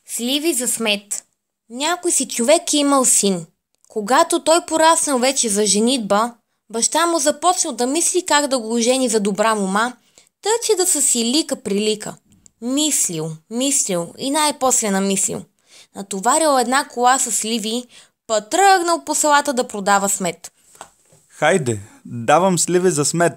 Сливи за смет. Някой си човек е имал син. Когато той пораснал вече за женитба, баща му започнал да мисли как да го жени за добра мома, тъй че да са си лика прилика. Мислил и най-после намислил. Натоварил една кола с сливи, па тръгнал по селата да продава смет. Хайде, давам сливи за смет.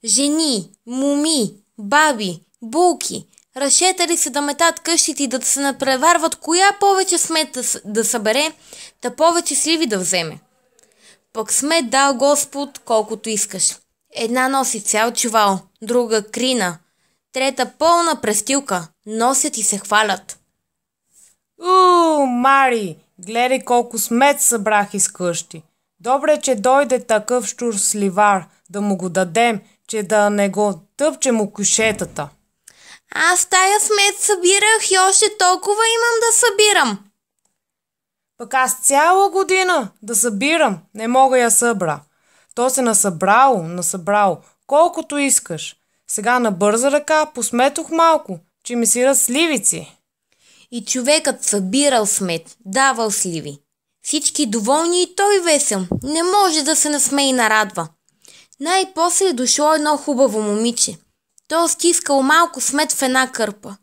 Жени, моми, баби, булки разшетали се да метат къщите и да се напреварват коя повече смет да събере, да повече сливи да вземе. Пък смет дал Господ колкото искаш. Една носи цял чувал, друга крина, трета пълна престилка, носят и се хвалят. Мари, гледай колко смет събрах из къщи. Добре, че дойде такъв щур сливар, да му го дадем, че да не го тъпчем у кюшетата. Аз тая смет събирах и още толкова имам да събирам. Пък аз цяла година да събирам, не мога я събра. То се насъбрало, колкото искаш. Сега на бърза ръка посметох малко, че ми сират сливици. И човекът събирал смет, давал сливи. Всички доволни и той весел, не може да се насмее и нарадва. Най-после дошло едно хубаво момиче. То стискал малко смет в една кърпа.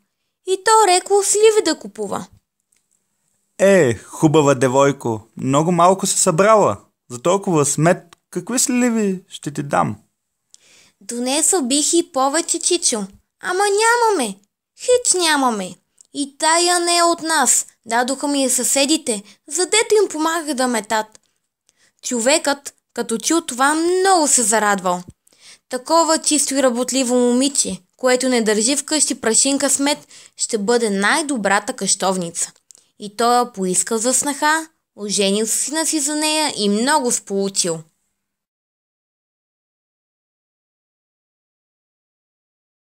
И то рекло сливи да купува. Хубава девойко, много малко се събрала. За толкова смет, какви сливи ще ти дам? Донесъл бих и повече, чичо. Ама нямаме. Хич нямаме. И тая не е от нас. Дадоха ми я съседите, задето им помагах да метат. Човекът, като чул това, много се зарадвал. Такова чисто и работливо момиче, което не държи вкъщи прашинка смет, ще бъде най-добрата къщовница. И той я поискал за снаха, оженил сина си за нея и много сполучил.